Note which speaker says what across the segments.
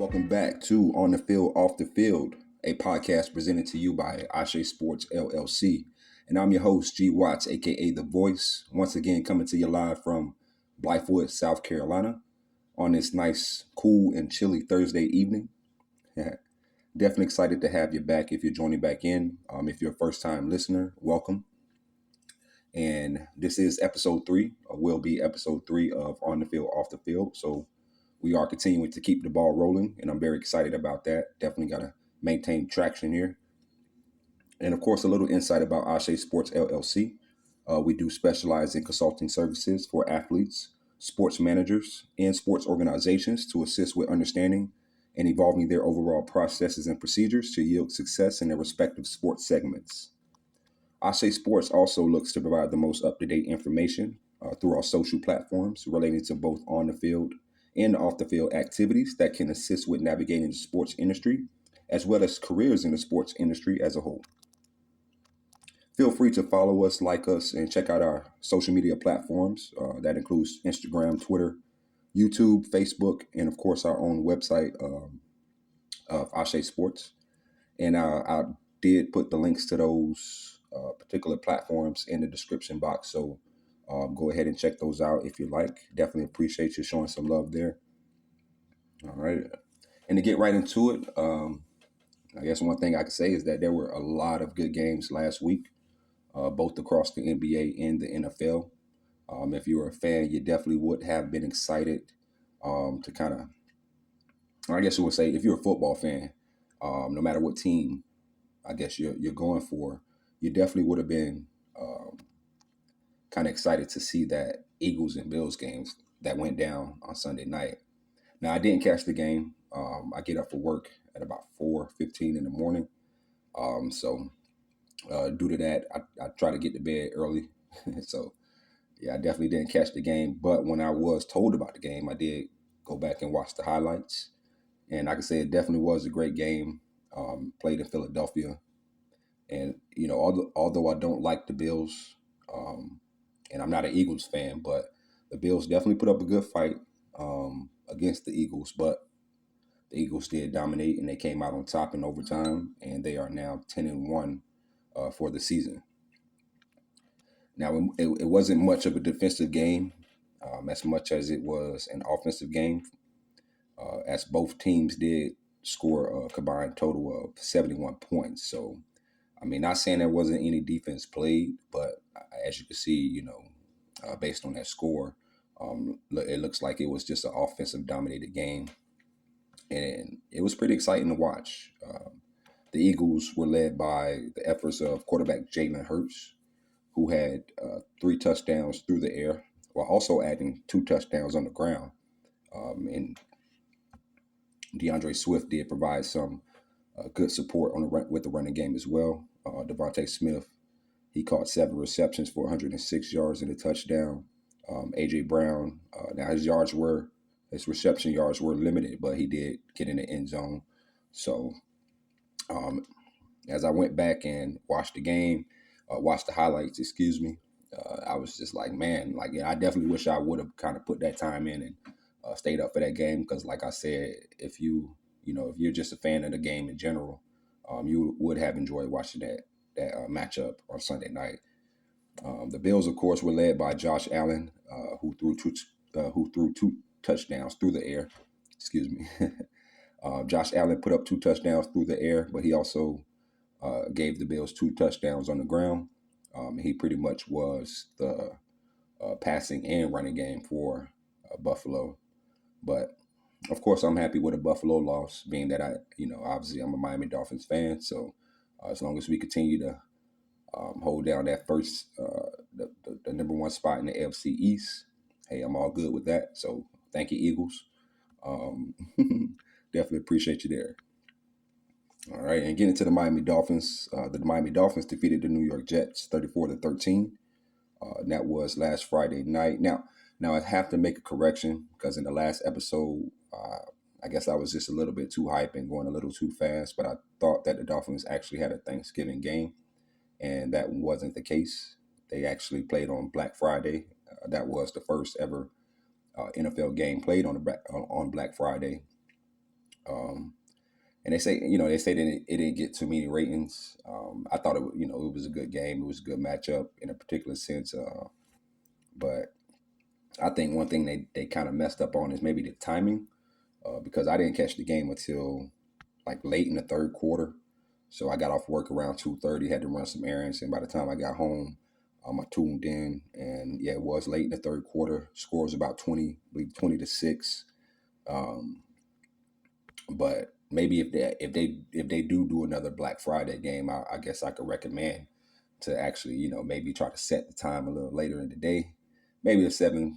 Speaker 1: Welcome back to On the Field, Off the Field, a podcast presented to you by ASE Sports, LLC. And I'm your host, G. Watts, a.k.a. The Voice, once again coming to you live from Blythewood, South Carolina on this nice, cool, and chilly Thursday evening. Definitely excited to have you back if you're joining back in. If you're a first-time listener, welcome. And this is episode 3, or will be episode 3 of On the Field, Off the Field. So we are continuing to keep the ball rolling, and I'm very excited about that. Definitely got to maintain traction here. And of course, a little insight about ASE Sports LLC. We do specialize in consulting services for athletes, sports managers, and sports organizations to assist with understanding and evolving their overall processes and procedures to yield success in their respective sports segments. ASE Sports also looks to provide the most up-to-date information through our social platforms relating to both on the field and off the field activities that can assist with navigating the sports industry, as well as careers in the sports industry as a whole. Feel free to follow us, like us, and check out our social media platforms. That includes Instagram, Twitter, YouTube, Facebook, and of course our own website of ASE Sports. And I did put the links to those particular platforms in the description box. So go ahead and check those out if you like. Definitely appreciate you showing some love there. All right. And to get right into it, I guess one thing I could say is that there were a lot of good games last week, both across the NBA and the NFL. If you were a fan, you definitely would have been excited to kind of, I guess you would say, if you're a football fan, no matter what team I guess you're going for, you definitely would have been kind of excited to see that Eagles and Bills games that went down on Sunday night. Now, I didn't catch the game. I get up for work at about 4:15 in the morning. So due to that, I try to get to bed early. So, yeah, I definitely didn't catch the game. But when I was told about the game, I did go back and watch the highlights. And I can say it definitely was a great game. Played in Philadelphia. And, you know, although I don't like the Bills, and I'm not an Eagles fan, but the Bills definitely put up a good fight against the Eagles. But the Eagles did dominate, and they came out on top in overtime, and they are now 10-1 for the season. Now, it wasn't much of a defensive game as much as it was an offensive game, as both teams did score a combined total of 71 points. So, I mean, not saying there wasn't any defense played, but as you can see, you know, based on that score, it looks like it was just an offensive dominated game. And it was pretty exciting to watch. The Eagles were led by the efforts of quarterback Jalen Hurts, who had 3 touchdowns through the air, while also adding 2 touchdowns on the ground. And DeAndre Swift did provide some good support on with the running game as well. Devontae Smith, he caught 7 receptions for 106 yards and a touchdown. A.J. Brown, now his reception yards were limited, but he did get in the end zone. So as I went back and watched the game, watched the highlights, I was just like, man, like, yeah, I definitely wish I would have kind of put that time in and stayed up for that game. Because like I said, if you're just a fan of the game in general, you would have enjoyed watching that matchup on Sunday night. The Bills, of course, were led by Josh Allen, who threw two touchdowns through the air. Josh Allen put up 2 touchdowns through the air, but he also gave the Bills 2 touchdowns on the ground. He pretty much was the passing and running game for Buffalo. But of course, I'm happy with a Buffalo loss, being that obviously I'm a Miami Dolphins fan. So as long as we continue to hold down that first, the number 1 spot in the AFC East, hey, I'm all good with that. So thank you, Eagles. Definitely appreciate you there. All right, and getting to the Miami Dolphins, the Miami Dolphins defeated the New York Jets 34-13. That was last Friday night. Now I have to make a correction because in the last episode, I guess I was just a little bit too hype and going a little too fast. But I thought that the Dolphins actually had a Thanksgiving game, and that wasn't the case. They actually played on Black Friday. That was the first ever NFL game played on Black Friday. Um, and they say that it didn't get too many ratings. I thought it was a good game. It was a good matchup in a particular sense. But I think one thing they kind of messed up on is maybe the timing, because I didn't catch the game until like late in the third quarter. So I got off work around 2:30, had to run some errands, and by the time I got home, I tuned in, and yeah, it was late in the third quarter. Score was about 20, I believe 20-6. Um, but maybe if they do another Black Friday game, I guess I could recommend to actually maybe try to set the time a little later in the day, maybe a 7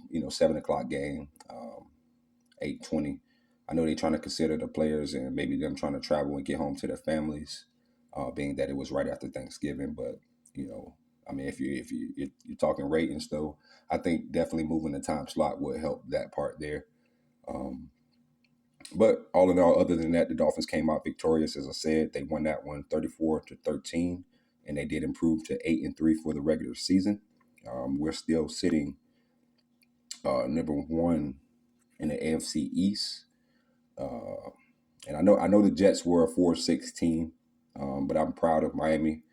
Speaker 1: o'clock game, 8:20. I know they're trying to consider the players and maybe them trying to travel and get home to their families, being that it was right after Thanksgiving. But you know, I mean, if you're talking ratings though, I think definitely moving the time slot would help that part there. Um, but all in all, other than that, the Dolphins came out victorious. As I said, they won that one 34-13, and they did improve to 8-3 for the regular season. We're still sitting number one in the AFC East. Uh, and I know the Jets were a 4-6 team, but I'm proud of Miami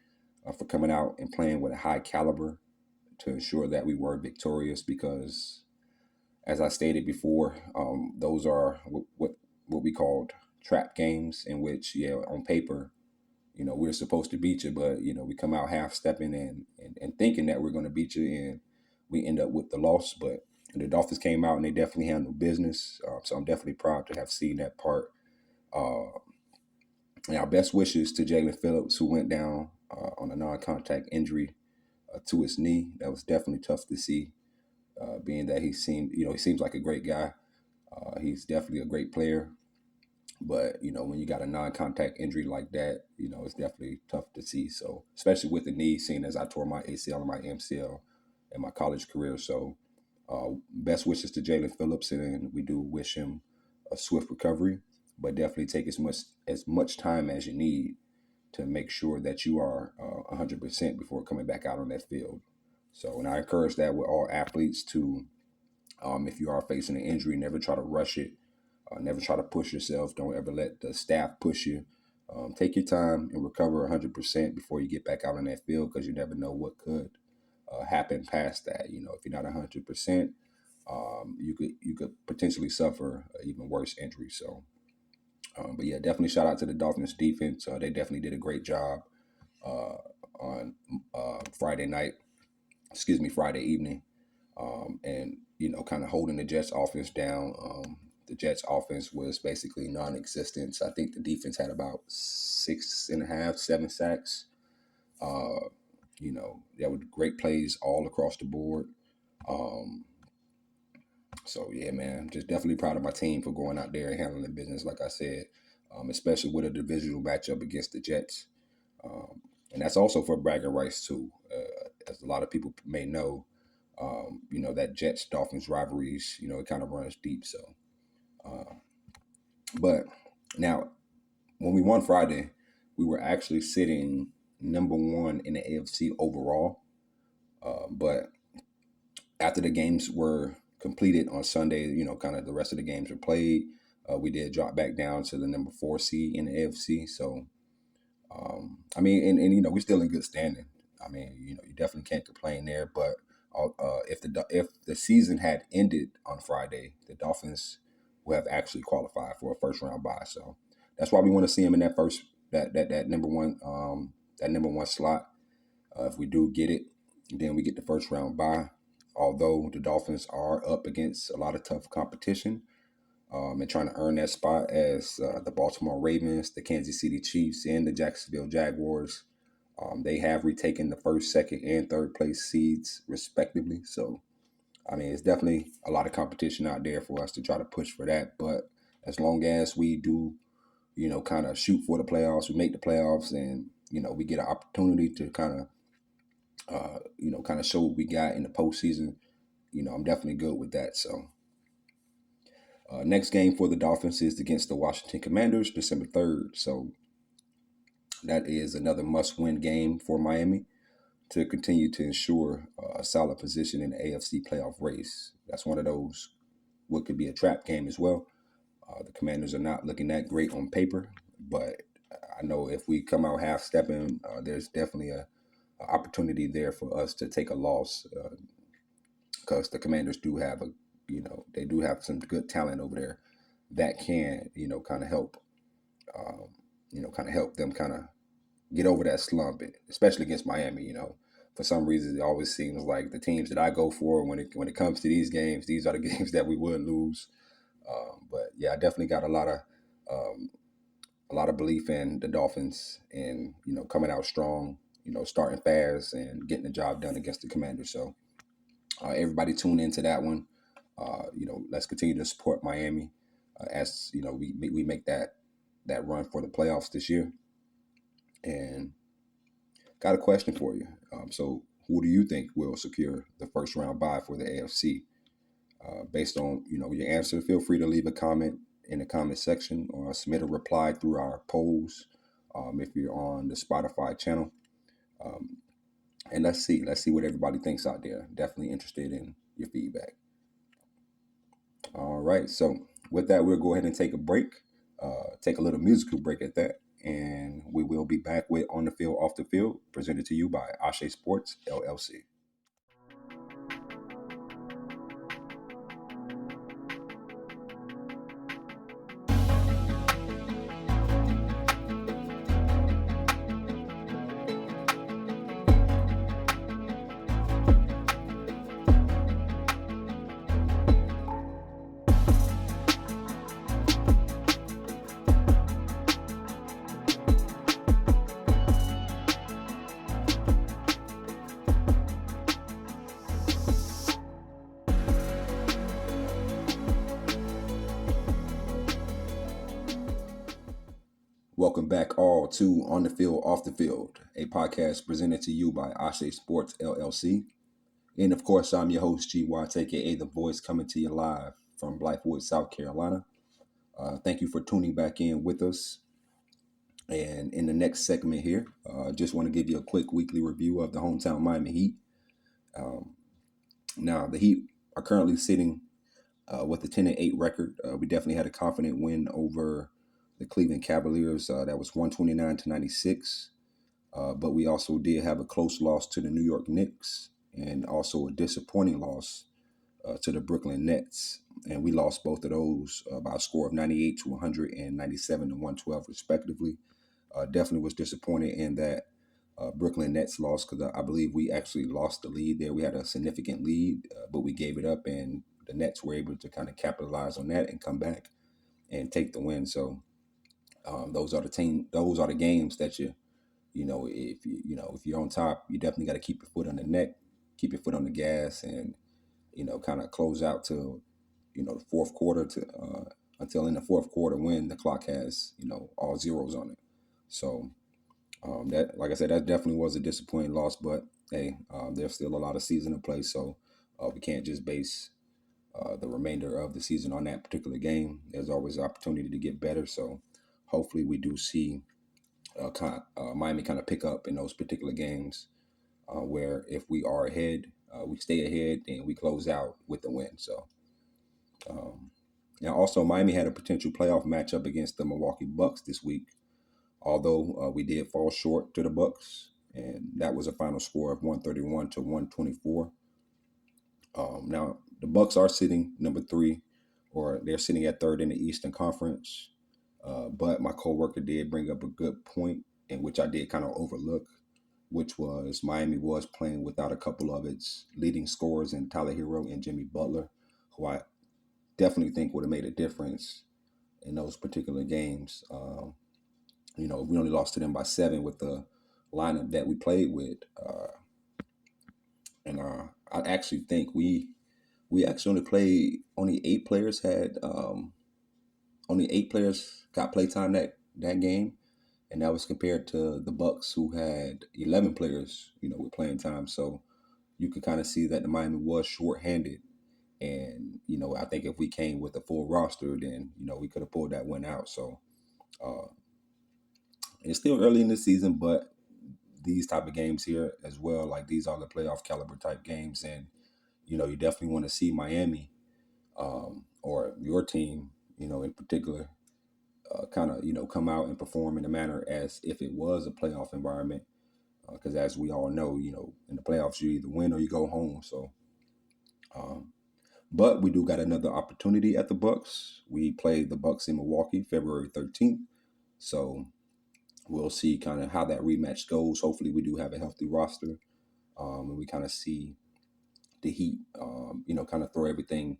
Speaker 1: for coming out and playing with a high caliber to ensure that we were victorious. Because, as I stated before, those are what we called trap games, in which, yeah, on paper, we're supposed to beat you, but we come out half stepping and thinking that we're going to beat you, and we end up with the loss. But the Dolphins came out and they definitely handled business. So I'm definitely proud to have seen that part. Uh, and our best wishes to Jalen Phillips, who went down on a non-contact injury to his knee. That was definitely tough to see, being that he seems like a great guy. He's definitely a great player. But when you got a non-contact injury like that, it's definitely tough to see. So, especially with the knee, seeing as I tore my ACL and my MCL in my college career. So, best wishes to Jalen Phillips, and we do wish him a swift recovery. But definitely take as much time as you need to make sure that you are 100% before coming back out on that field. So, and I encourage that with all athletes to, if you are facing an injury, never try to rush it. Never try to push yourself. Don't ever let the staff push you. Take your time and recover 100% before you get back out on that field, because you never know what could happen past that. If you're not 100%, you could potentially suffer an even worse injury. So, but yeah, definitely shout out to the Dolphins defense. They definitely did a great job uh, on Friday night. Excuse me, Friday evening, and kind of holding the Jets offense down. The Jets offense was basically non-existent. I think the defense had about 6.5, 7 sacks. There were great plays all across the board. Um, so yeah, man, just definitely proud of my team for going out there and handling business, like I said, especially with a divisional matchup against the Jets. Um, and that's also for bragging rights too, as a lot of people may know. That Jets Dolphins rivalries, it kind of runs deep. So, uh, but now when we won Friday, we were actually sitting number one in the AFC overall. But after the games were completed on Sunday, kind of the rest of the games were played. We did drop back down to the number 4 seed in the AFC. So, I mean, and we're still in good standing. I mean, you definitely can't complain there. But if the season had ended on Friday, the Dolphins would have actually qualified for a first round bye. So that's why we want to see them in that number one slot. If we do get it, then we get the first round bye. Although the Dolphins are up against a lot of tough competition, and trying to earn that spot as the Baltimore Ravens, the Kansas City Chiefs, and the Jacksonville Jaguars. They have retaken the first, second, and third place seeds respectively. So, I mean, it's definitely a lot of competition out there for us to try to push for that. But as long as we do, kind of shoot for the playoffs, we make the playoffs, and we get an opportunity to kind of show what we got in the postseason. I'm definitely good with that. So. Next game for the Dolphins is against the Washington Commanders, December 3rd. So that is another must-win game for Miami to continue to ensure a solid position in the AFC playoff race. That's one of those what could be a trap game as well. The Commanders are not looking that great on paper, but I know if we come out half stepping, there's definitely a opportunity there for us to take a loss because the Commanders do have they do have some good talent over there that can, kind of help, um, kind of help them kind of get over that slump, especially against Miami. For some reason, it always seems like the teams that I go for when it comes to these games, these are the games that we would lose. But yeah, I definitely got um, a lot of belief in the Dolphins and coming out strong, starting fast and getting the job done against the Commanders. So everybody tune into that one. Let's continue to support Miami as we make that run for the playoffs this year. And got a question for you. So, who do you think will secure the first round bye for the AFC? Based on your answer, feel free to leave a comment in the comment section or submit a reply through our polls if you're on the Spotify channel. Um, and let's see what everybody thinks out there. Definitely interested in your feedback. All right, so with that, we'll go ahead and take a break, take a little musical break at that, and we will be back with On the Field, Off the Field, presented to you by ASE Sports, LLC. Welcome back all to On the Field, Off the Field, a podcast presented to you by ASE Sports, LLC. And of course, I'm your host, G. Watts, a.k.a. The Voice, coming to you live from Blythewood, South Carolina. Thank you for tuning back in with us. And in the next segment here, just want to give you a quick weekly review of the hometown Miami Heat. Um, Now, the Heat are currently sitting with a 10-8 record. We definitely had a confident win over the Cleveland Cavaliers. That was 129-96. But we also did have a close loss to the New York Knicks and also a disappointing loss to the Brooklyn Nets. And we lost both of those by a score of 98 to 100 and 97 to 112, respectively. Definitely was disappointed in that Brooklyn Nets loss because I believe we actually lost the lead there. We had a significant lead, but we gave it up, and the Nets were able to kind of capitalize on that and come back and take the win. So those are the games that if you're on top, you definitely got to keep your foot on the neck, keep your foot on the gas, and kind of close out to the fourth quarter to until in the fourth quarter when the clock has all zeros on it. So that, like I said, that definitely was a disappointing loss. But hey, there's still a lot of season to play, so we can't just base the remainder of the season on that particular game. There's always opportunity to get better. So hopefully we do see Miami kind of pick up in those particular games where if we are ahead, we stay ahead and we close out with the win. So now also Miami had a potential playoff matchup against the Milwaukee Bucks this week, although we did fall short to the Bucks, and that was a final score of 131 to 124. Now the Bucks are sitting number 3, or they're sitting at third in the Eastern Conference. But my coworker did bring up a good point, in which I did kind of overlook, which was Miami was playing without a couple of its leading scorers in Tyler Hero and Jimmy Butler, who I definitely think would have made a difference in those particular games. We only lost to them by 7 with the lineup that we played with, and I actually think we actually only 8 players had only 8 players got play time that game, and that was compared to the Bucks who had 11 players, with playing time. So you could kind of see that the Miami was short-handed, and I think if we came with a full roster, then we could have pulled that one out. So uh, it's still early in the season, but these type of games here as well, like these are the playoff caliber type games, and you definitely want to see Miami or your team, in particular, kind of, come out and perform in a manner as if it was a playoff environment. Because as we all know, in the playoffs, you either win or you go home. So, um, but we do got another opportunity at the Bucks. We played the Bucks in Milwaukee February 13th. So we'll see kind of how that rematch goes. Hopefully, we do have a healthy roster, and we kind of see the Heat, kind of throw everything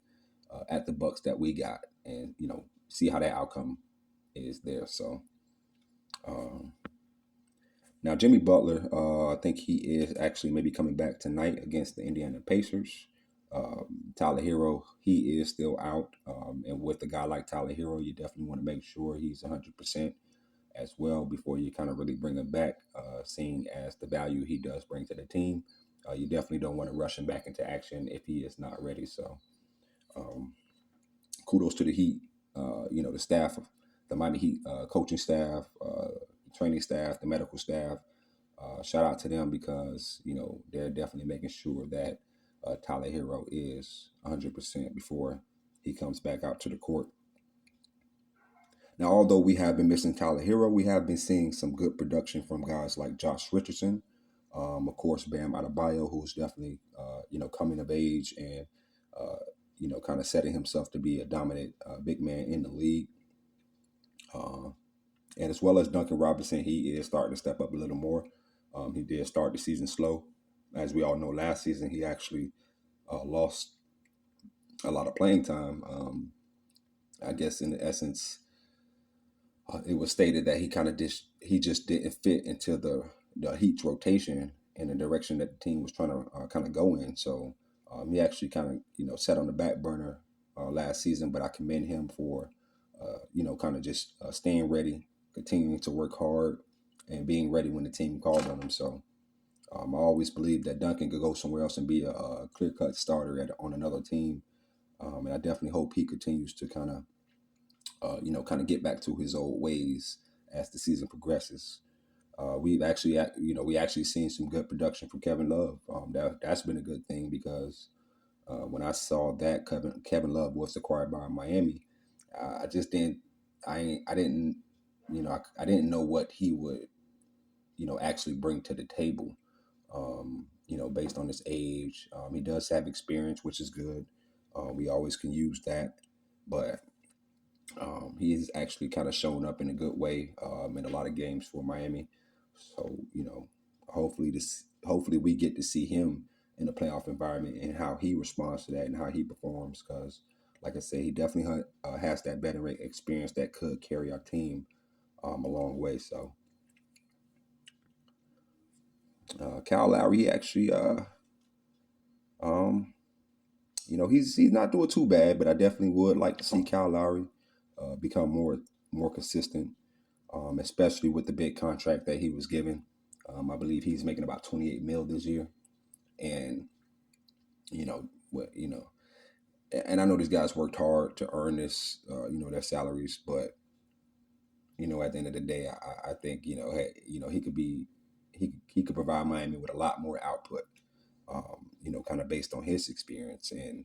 Speaker 1: at the Bucks that we got, and see how that outcome is there. So um, now Jimmy Butler, I think he is actually maybe coming back tonight against the Indiana Pacers. Tyler Hero, he is still out, and with a guy like Tyler Hero, you definitely want to make sure he's 100% as well before you kind of really bring him back, seeing as the value he does bring to the team. You definitely don't want to rush him back into action if he is not ready. So um, kudos to the Heat, the staff, the Miami Heat coaching staff, training staff, the medical staff. Shout out to them because they're definitely making sure that Tyler Hero is 100% before he comes back out to the court. Now, although we have been missing Tyler Hero, we have been seeing some good production from guys like Josh Richardson, of course, Bam Adebayo, who's definitely coming of age and kind of setting himself to be a dominant big man in the league. And as well as Duncan Robinson, he is starting to step up a little more. He did start the season slow. As we all know, last season he actually lost a lot of playing time. I guess in essence, it was stated that he just didn't fit into the Heat's rotation in the direction that the team was trying to kind of go in. So he actually kind of set on the back burner last season. But I commend him for kind of just staying ready, continuing to work hard, and being ready when the team called on him. So I always believed that Duncan could go somewhere else and be a clear cut starter on another team. And I definitely hope he continues to kind of kind of get back to his old ways as the season progresses. We've actually, we actually seen some good production from Kevin Love. That's been a good thing because when I saw that Kevin Love was acquired by Miami, I just didn't, I didn't, I didn't know what he would, actually bring to the table. Based on his age, he does have experience, which is good. We always can use that, but he's actually kind of shown up in a good way in a lot of games for Miami. So hopefully we get to see him in a playoff environment and how he responds to that and how he performs. Because, like I said, he definitely has that veteran experience that could carry our team a long way. So Kyle Lowry, he actually, um, he's not doing too bad, but I definitely would like to see Kyle Lowry become more consistent, especially with the big contract that he was given. I believe he's making about 28 mil this year, and what and I know these guys worked hard to earn this, their salaries, but at the end of the day, I think hey, he could be he could provide Miami with a lot more output, kind of based on his experience and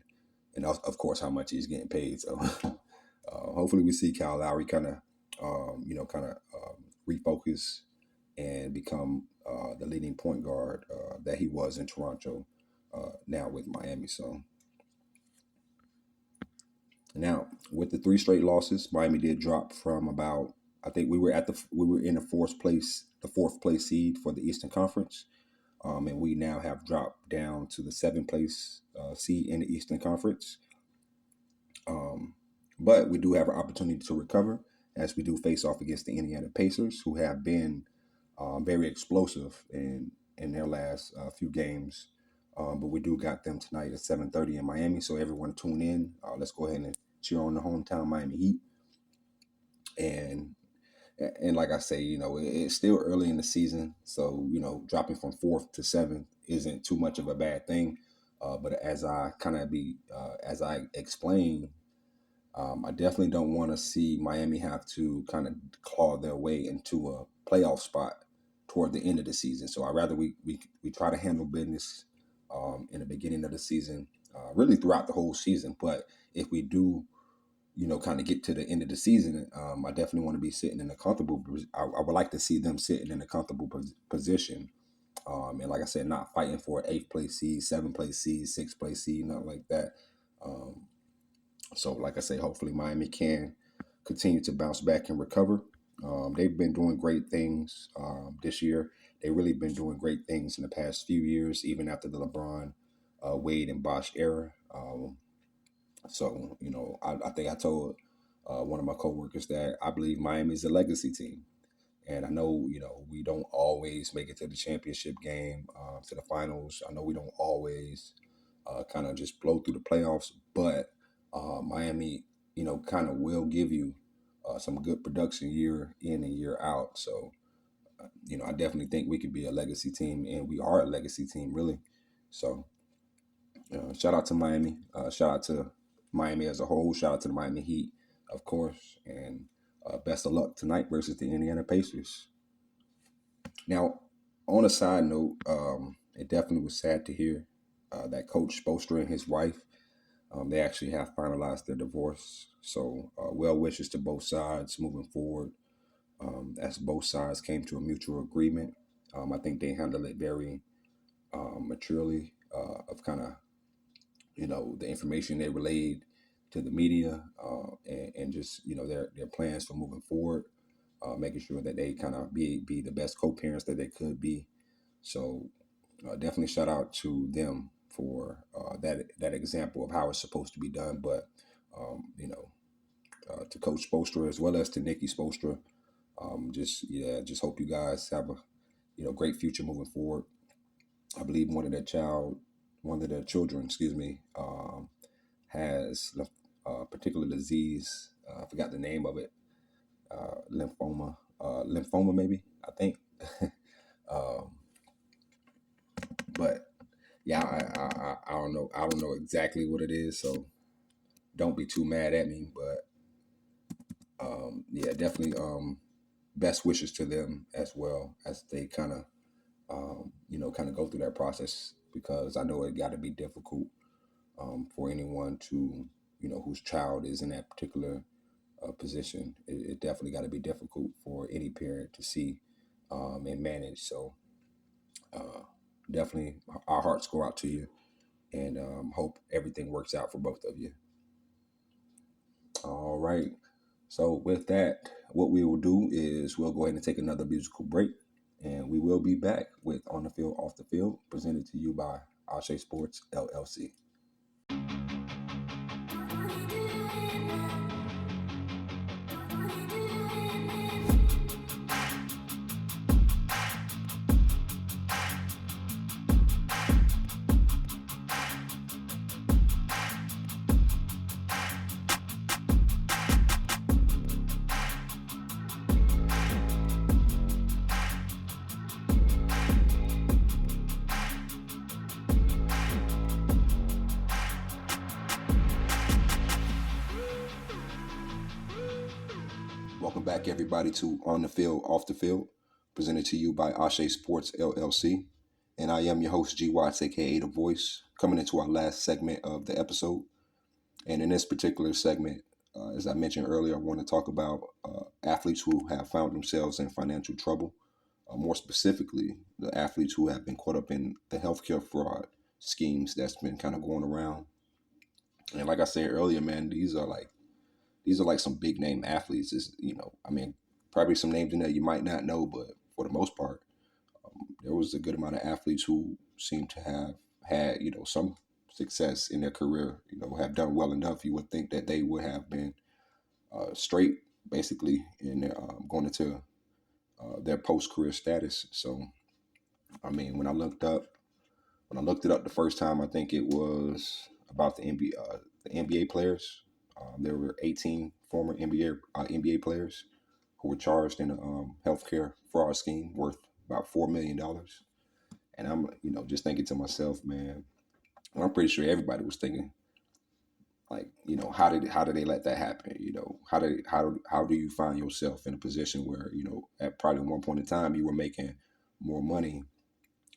Speaker 1: of course how much he's getting paid. So hopefully we see Kyle Lowry kind of refocus and become the leading point guard that he was in Toronto, now with Miami. So now with the three straight losses, Miami did drop from about, I think we were in the fourth place seed for the Eastern Conference, and we now have dropped down to the seventh place seed in the Eastern Conference. But we do have an opportunity to recover as we do face off against the Indiana Pacers, who have been very explosive in their last few games. But we do got them tonight at 7:30 in Miami. So everyone tune in. Let's go ahead and cheer on the hometown Miami Heat. And like I say, it's still early in the season, so dropping from fourth to seventh isn't too much of a bad thing. But as I explain, I definitely don't want to see Miami have to kind of claw their way into a playoff spot toward the end of the season. So I rather we try to handle business in the beginning of the season, really throughout the whole season. But if we do, kind of get to the end of the season, I definitely want to be sitting in a comfortable. I would like to see them sitting in a comfortable position, and like I said, not fighting for an eighth place seed, seventh place seed, sixth place seed, nothing like that. Um, so, like I say, hopefully Miami can continue to bounce back and recover. They've been doing great things this year. They've really been doing great things in the past few years, even after the LeBron, Wade, and Bosh era. So, I think I told one of my coworkers that I believe Miami is a legacy team. And I know, we don't always make it to the championship game, to the finals. I know we don't always kind of just blow through the playoffs, but Miami, kind of will give you some good production year in and year out. So, I definitely think we could be a legacy team, and we are a legacy team, really. So, shout out to Miami. Shout out to Miami as a whole. Shout out to the Miami Heat, of course. And best of luck tonight versus the Indiana Pacers. Now, on a side note, it definitely was sad to hear that Coach Spoelstra and his wife, they actually have finalized their divorce. So, well wishes to both sides moving forward, as both sides came to a mutual agreement. I think they handled it very maturely, of kind of, the information they relayed to the media, and just, their plans for moving forward, making sure that they kind of be the best co-parents that they could be. So, definitely shout out to them for that example of how it's supposed to be done. But to Coach Spoelstra as well as to Nikki Spoelstra, just hope you guys have a great future moving forward. I believe one of their children, excuse me, has a particular disease. I forgot the name of it. Lymphoma maybe, I think. um, but yeah, I don't know. I don't know exactly what it is, so don't be too mad at me. But yeah, definitely best wishes to them as well as they kind of kind of go through that process, because I know it got to be difficult for anyone to whose child is in that particular position. It definitely got to be difficult for any parent to see and manage. So uh, definitely our hearts go out to you, and hope everything works out for both of you. All right. So with that, what we will do is we'll go ahead and take another musical break, and we will be back with On the Field, Off the Field, presented to you by ASE Sports, LLC. Welcome back, everybody, to On the Field, Off the Field, presented to you by ASE Sports, LLC. And I am your host, G. Watts, a.k.a. The Voice, coming into our last segment of the episode. And in this particular segment, as I mentioned earlier, I want to talk about athletes who have found themselves in financial trouble. More specifically, the athletes who have been caught up in the healthcare fraud schemes that's been kind of going around. And like I said earlier, man, these are like some big name athletes. Is I mean, probably some names in there you might not know, but for the most part, there was a good amount of athletes who seem to have had some success in their career. Have done well enough. You would think that they would have been straight, basically, in going into their post career status. So, I mean, when I looked it up the first time, I think it was about the NBA players. There were 18 former NBA players who were charged in a healthcare fraud scheme worth about $4 million. And I'm, just thinking to myself, man, I'm pretty sure everybody was thinking, like, how did they let that happen? How do you find yourself in a position where, at probably one point in time you were making more money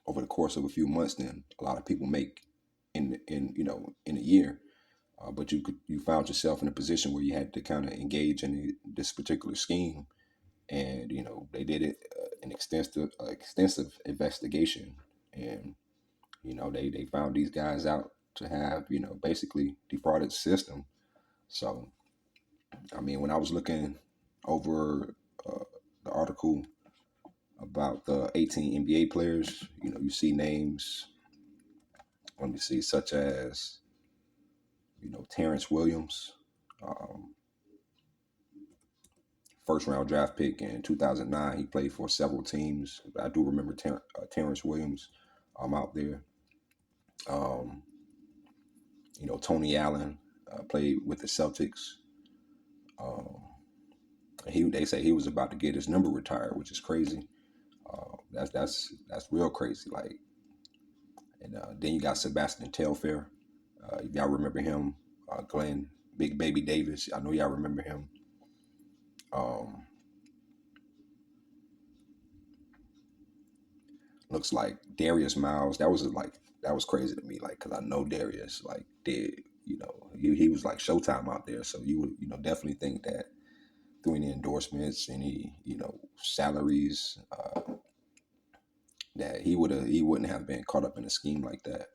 Speaker 1: over the course of a few months than a lot of people make in a year. but you found yourself in a position where you had to kind of engage in this particular scheme, and they did it an extensive investigation, and they found these guys out to have basically defrauded the system. So I mean, when I was looking over the article about the 18 NBA players, you see names. Let me see, such as Terrence Williams, um, first round draft pick in 2009. He played for several teams. I do remember Terrence Williams out there. Um, Tony Allen played with the Celtics. Um, they say he was about to get his number retired, which is crazy. That's real crazy. Like, and then you got Sebastian Telfair. Y'all remember him? Glenn Big Baby Davis. I know y'all remember him. Um, Looks like Darius Miles. That was crazy to me. Like, cause I know Darius. Like, he was like Showtime out there. So you would definitely think that through any endorsements, any salaries, that he wouldn't have been caught up in a scheme like that.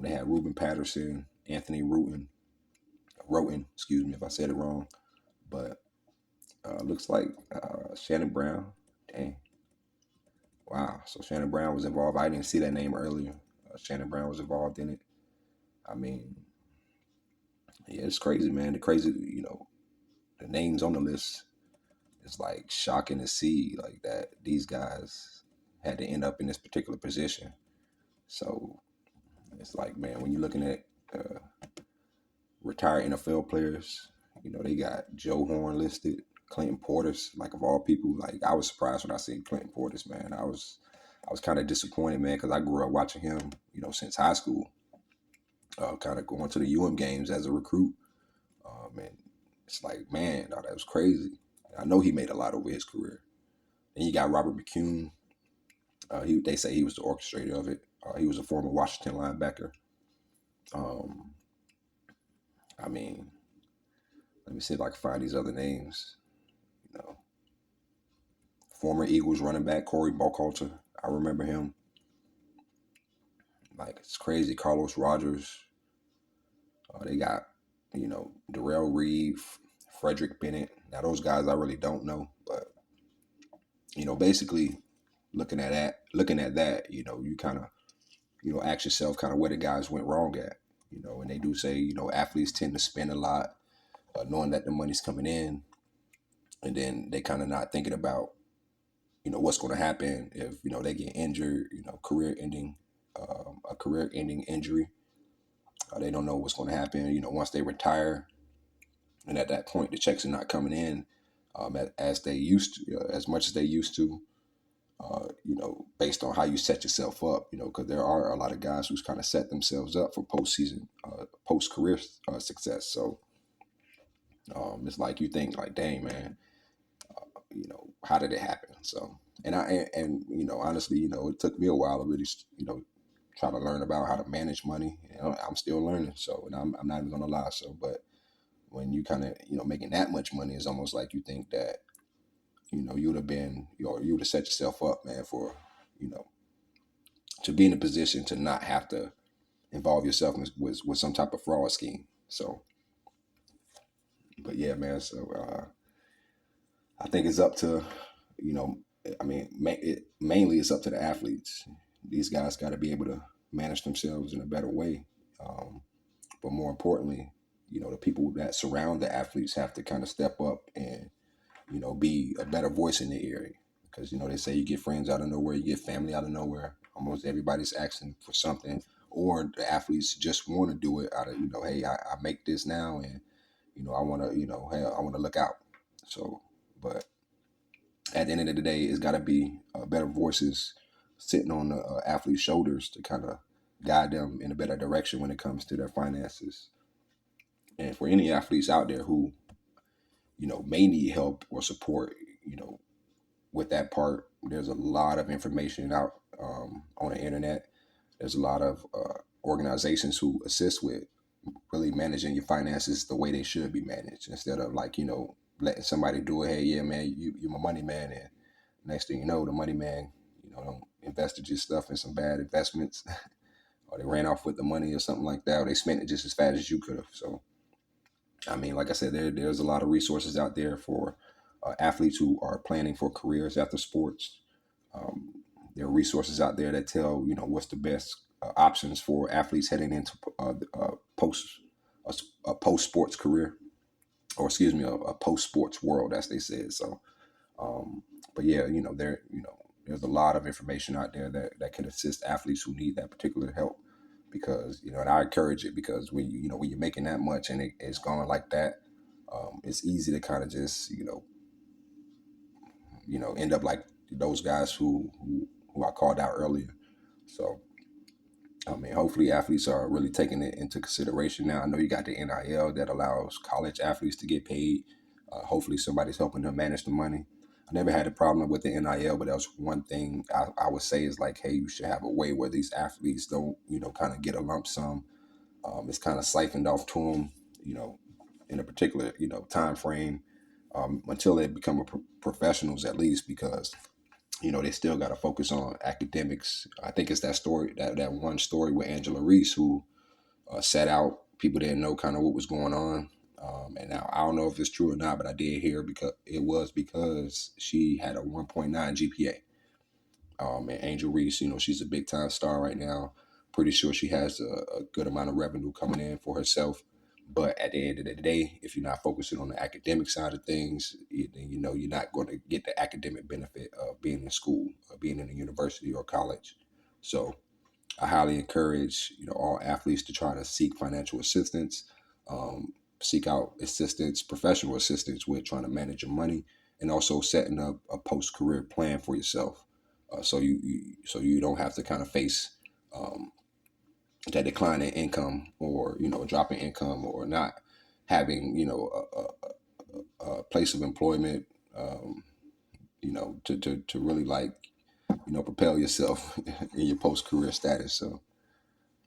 Speaker 1: They had Ruben Patterson, Anthony Roten, excuse me if I said it wrong, but looks like Shannon Brown. Dang, wow. So Shannon Brown was involved. I didn't see that name earlier. Shannon Brown was involved in it. I mean, yeah, it's crazy, man. The crazy, the names on the list. It's like shocking to see like that these guys had to end up in this particular position. So it's like, man, when you're looking at uh, retired NFL players, they got Joe Horn listed, Clinton Portis, like of all people. Like I was surprised when I seen Clinton Portis, man. I was kind of disappointed, man, because I grew up watching him, since high school, kind of going to the games as a recruit. And it's like, man, that was crazy. I know he made a lot over his career. Then you got Robert McCune. They say he was the orchestrator of it. He was a former Washington linebacker. Um, I mean, let me see if I can find these other names. You know, Former Eagles running back Corey Buckhalter. I remember him. Like it's crazy. Carlos Rogers. They got Darrell Reeve, Frederick Bennett. Now those guys I really don't know, but basically looking at that, you kind of ask yourself kind of where the guys went wrong at. And they do say athletes tend to spend a lot, knowing that the money's coming in, and then they kind of not thinking about what's going to happen if they get injured, a career ending injury. They don't know what's going to happen once they retire, and at that point the checks are not coming in as they used to, as much as they used to. Based on how you set yourself up, because there are a lot of guys who's kind of set themselves up for postseason, post career success. So it's like you think like, dang man, how did it happen? So, and honestly, it took me a while to really, try to learn about how to manage money. I'm still learning. So, and I'm not even gonna lie. So, but when you kind of, making that much money, it's almost like you think that, you would have been, you would have set yourself up, man, for, you know, to be in a position to not have to involve yourself with some type of fraud scheme. So, but yeah, man. So, I think it's up to, you know, I mean, mainly it's up to the athletes. These guys got to be able to manage themselves in a better way. Um, but more importantly, the people that surround the athletes have to kind of step up and, be a better voice in the area. Because, they say you get friends out of nowhere, you get family out of nowhere. Almost everybody's asking for something, or the athletes just want to do it out of, hey, I make this now and, I want to, hey, I want to look out. So, but at the end of the day, it's got to be better voices sitting on the athlete's shoulders to kind of guide them in a better direction when it comes to their finances. And for any athletes out there who, may need help or support, with that part, there's a lot of information out on the internet. There's a lot of organizations who assist with really managing your finances the way they should be managed, instead of like, letting somebody do it. Hey, yeah, man, you're my money man. And next thing you know, the money man, don't invested your stuff in some bad investments or they ran off with the money or something like that, or they spent it just as fast as you could have. So, I mean, like I said, there's a lot of resources out there for athletes who are planning for careers after sports. Um, there are resources out there that tell what's the best options for athletes heading into post a post sports career, or excuse me, a post sports world, as they said. So, um, but yeah, there's a lot of information out there that can assist athletes who need that particular help. Because and I encourage it, because when you're making that much and it's going like that, it's easy to kind of just end up like those guys who I called out earlier. So, I mean, hopefully athletes are really taking it into consideration now. I know you got the NIL that allows college athletes to get paid. Hopefully somebody's helping them manage the money. I never had a problem with the NIL, but that was one thing I would say is like, hey, you should have a way where these athletes don't, kind of get a lump sum. It's kind of siphoned off to them, in a particular, time frame, until they become professionals, at least, because they still got to focus on academics. I think it's that story, that one story with Angela Reese, who sat out. People didn't know kind of what was going on. And now I don't know if it's true or not, but I did hear because she had a 1.9 GPA. And Angel Reese, she's a big time star right now. Pretty sure she has a good amount of revenue coming in for herself. But at the end of the day, if you're not focusing on the academic side of things, then you're not going to get the academic benefit of being in school, or being in a university or college. So I highly encourage all athletes to try to seek financial assistance, seek out assistance, professional assistance with trying to manage your money, and also setting up a post career plan for yourself, so you don't have to kind of face um, that decline in income, or drop in income, or not having a place of employment, to really like propel yourself in your post career status. So,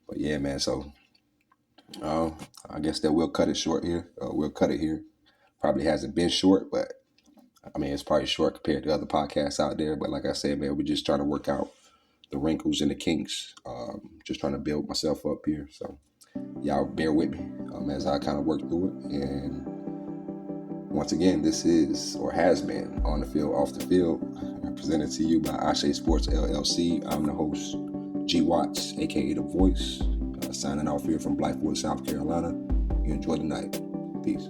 Speaker 1: but yeah, man. So I guess that we'll cut it short here. We'll cut it here. Probably hasn't been short, but I mean, it's probably short compared to other podcasts out there. But like I said, man, we're just trying to work out the wrinkles and the kinks. Just trying to build myself up here. So y'all bear with me as I kind of work through it. And once again, this is, or has been, On the Field, Off the Field, presented to you by ASE Sports, LLC. I'm the host, G. Watts, a.k.a. The Voice, signing off here from Blythewood, South Carolina. You enjoy the night. Peace.